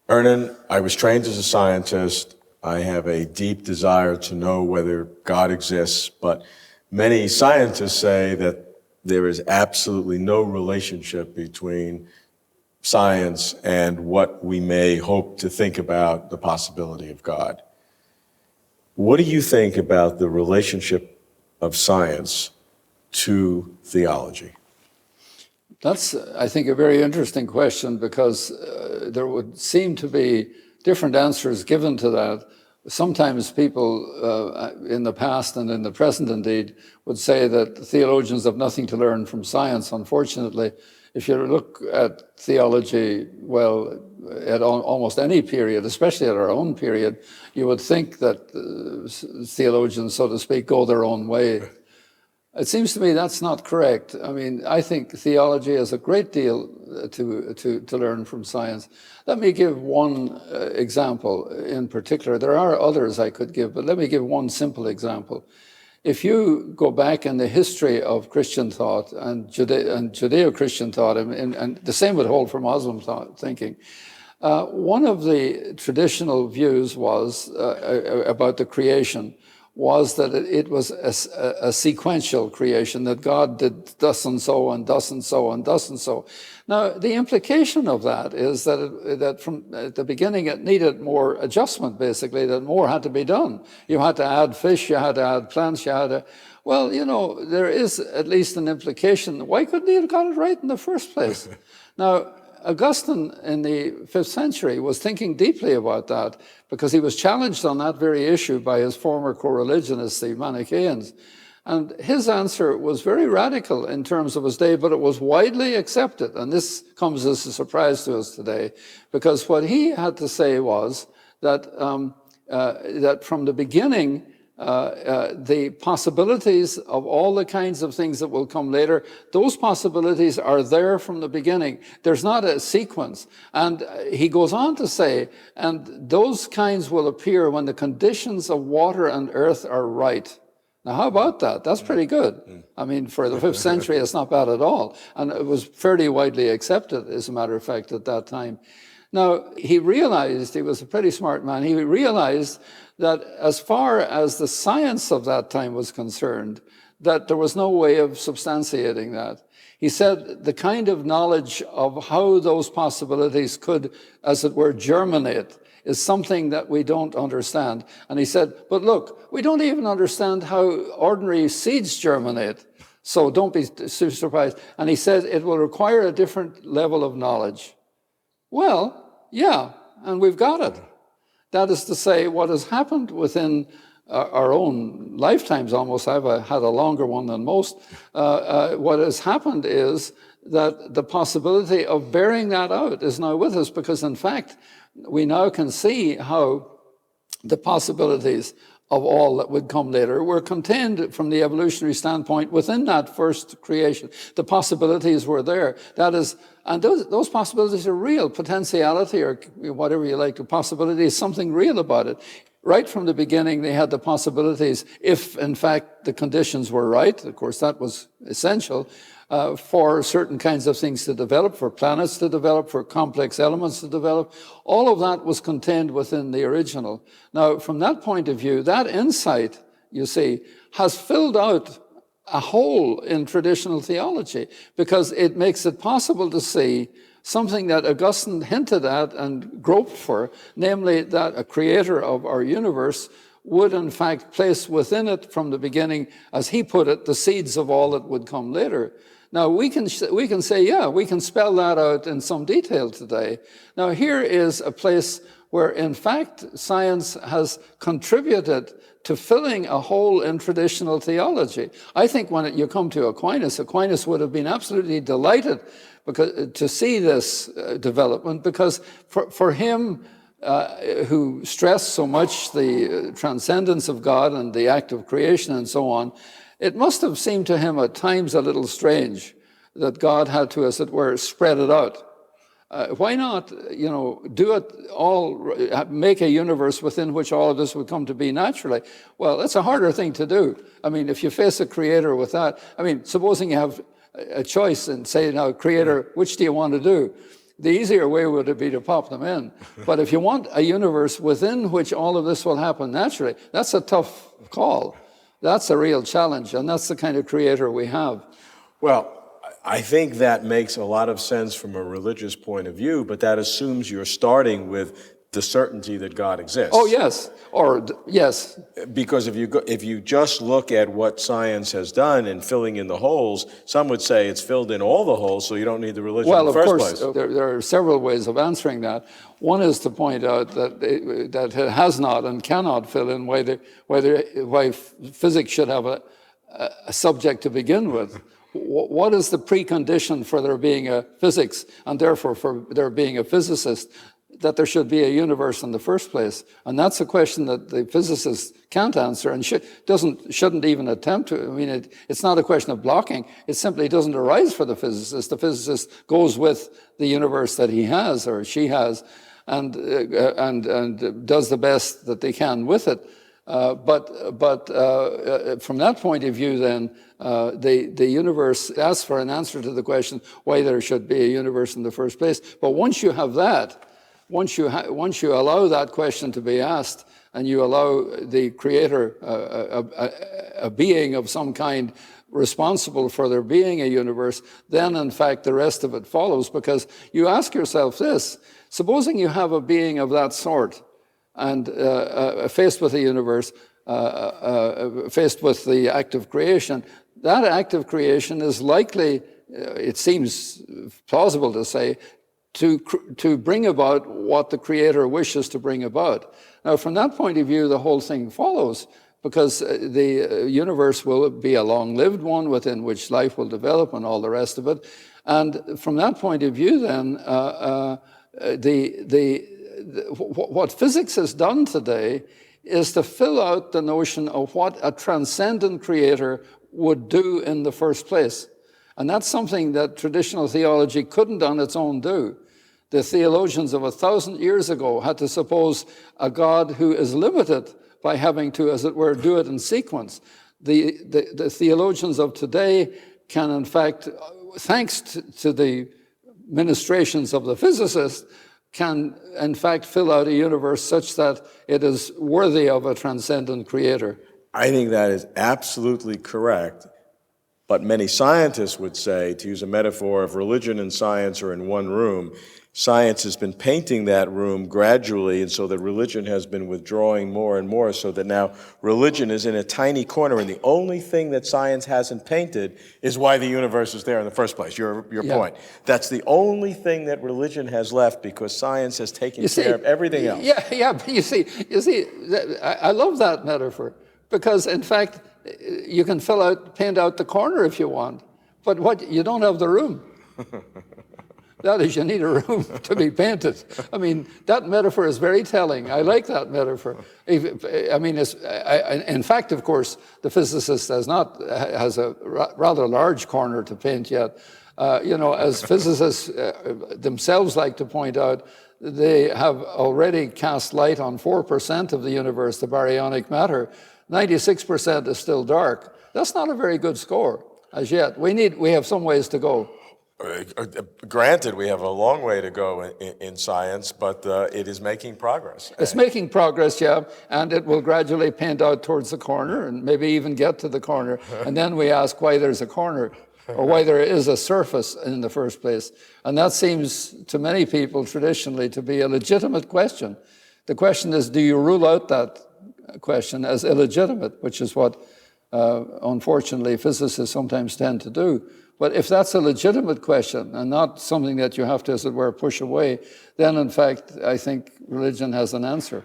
Ernan, I was trained as a scientist. I have a deep desire to know whether God exists, but many scientists say that there is absolutely no relationship between science and what we may hope to think about the possibility of God. What do you think about the relationship of science to theology? That's, I think, a very interesting question, because there would seem to be different answers given to that. Sometimes people in the past and in the present, indeed, would say that theologians have nothing to learn from science. Unfortunately, if you look at theology, well, at almost any period, especially at our own period, you would think that theologians, so to speak, go their own way. It seems to me that's not correct. I mean, I think theology has a great deal to learn from science. Let me give one example in particular. There are others I could give, but let me give one simple example. If you go back in the history of Christian thought and Judeo-Christian thought, and the same would hold for Muslim thought, thinking, one of the traditional views was about the creation was that it was a sequential creation, that God did thus and so and thus and so and thus and so. Now, the implication of that is that from at the beginning it needed more adjustment, basically, that more had to be done. You had to add fish, you had to add plants, you had to... Well, you know, there is at least an implication. Why couldn't he have got it right in the first place? Now, Augustine in the 5th century was thinking deeply about that, because he was challenged on that very issue by his former co-religionists, the Manichaeans. And his answer was very radical in terms of his day, but it was widely accepted. And this comes as a surprise to us today, because what he had to say was that, that from the beginning, the possibilities of all the kinds of things that will come later, those possibilities are there from the beginning. There's not a sequence. And he goes on to say, and those kinds will appear when the conditions of water and earth are right. Now, how about that? That's pretty good. I mean, for the 5th century, it's not bad at all. And it was fairly widely accepted, as a matter of fact, at that time. Now, he realized, he was a pretty smart man, he realized that as far as the science of that time was concerned, that there was no way of substantiating that. He said the kind of knowledge of how those possibilities could, as it were, germinate is something that we don't understand. And he said, but look, we don't even understand how ordinary seeds germinate, so don't be surprised. And he said it will require a different level of knowledge. Well, yeah, and we've got it. That is to say, what has happened within our own lifetimes almost, I've had a longer one than most, what has happened is that the possibility of bearing that out is now with us, because in fact, we now can see how the possibilities of all that would come later were contained from the evolutionary standpoint within that first creation. The possibilities were there. That is, and those possibilities are real. Potentiality, or whatever you like, the possibility is something real about it. Right from the beginning, they had the possibilities, if in fact the conditions were right, of course that was essential, for certain kinds of things to develop, for planets to develop, for complex elements to develop. All of that was contained within the original. Now, from that point of view, that insight, you see, has filled out a hole in traditional theology, because it makes it possible to see something that Augustine hinted at and groped for, namely that a creator of our universe would in fact place within it from the beginning, as he put it, the seeds of all that would come later. Now, we can say, yeah, we can spell that out in some detail today. Now, here is a place where, in fact, science has contributed to filling a hole in traditional theology. I think when you come to Aquinas, Aquinas would have been absolutely delighted to see this development, because for him, who stressed so much the transcendence of God and the act of creation and so on, it must have seemed to him at times a little strange that God had to, as it were, spread it out. Why not, you know, do it all, make a universe within which all of this would come to be naturally? Well, that's a harder thing to do. I mean, if you face a creator with that, I mean, supposing you have a choice and say, now, creator, which do you want to do? The easier way would be to pop them in. But if you want a universe within which all of this will happen naturally, that's a tough call. That's a real challenge, and that's the kind of creator we have. Well, I think that makes a lot of sense from a religious point of view, but that assumes you're starting with the certainty that God exists. Oh, yes. Yes. Because if you just look at what science has done in filling in the holes, some would say it's filled in all the holes, so you don't need the religion in the first place. Well, of course, there are several ways of answering that. One is to point out that it has not and cannot fill in why physics should have a subject to begin with. What is the precondition for there being a physics, and therefore for there being a physicist, that there should be a universe in the first place? And that's a question that the physicist can't answer and shouldn't even attempt to. I mean, it's not a question of blocking. It simply doesn't arise for the physicist. The physicist goes with the universe that he has or she has and does the best that they can with it. But from that point of view, then, the universe asks for an answer to the question why there should be a universe in the first place. But once you have that, once you allow that question to be asked, and you allow the creator, a being of some kind, responsible for there being a universe, then in fact the rest of it follows, because you ask yourself this: supposing you have a being of that sort, and faced with the universe, faced with the act of creation, that act of creation is likely, it seems plausible to say, to bring about what the creator wishes to bring about. Now, from that point of view, the whole thing follows, because the universe will be a long-lived one within which life will develop and all the rest of it. And from that point of view, then, what physics has done today is to fill out the notion of what a transcendent creator would do in the first place. And that's something that traditional theology couldn't on its own do. The theologians of 1,000 years ago had to suppose a God who is limited by having to, as it were, do it in sequence. The theologians of today can, in fact, thanks to the ministrations of the physicist, can in fact fill out a universe such that it is worthy of a transcendent creator. I think that is absolutely correct. But many scientists would say, to use a metaphor, if religion and science are in one room, science has been painting that room gradually, and so that religion has been withdrawing more and more, so that now religion is in a tiny corner, and the only thing that science hasn't painted is why the universe is there in the first place, your point. That's the only thing that religion has left, because science has taken care of everything else. Yeah, but you see, I love that metaphor, because in fact, you can paint out the corner if you want, but you don't have the room. That is, you need a room to be painted. I mean, that metaphor is very telling. I like that metaphor. I mean, in fact, of course, the physicist has a rather large corner to paint yet. As physicists themselves like to point out, they have already cast light on 4% of the universe, the baryonic matter. 96% is still dark. That's not a very good score as yet. We have some ways to go. Granted, we have a long way to go in science, but it is making progress. It's making progress, yeah, and it will gradually paint out towards the corner and maybe even get to the corner. And then we ask why there's a corner or why there is a surface in the first place. And that seems to many people traditionally to be a legitimate question. The question is, do you rule out that question as illegitimate, which is what, unfortunately, physicists sometimes tend to do. But if that's a legitimate question and not something that you have to, as it were, push away, then in fact, I think religion has an answer.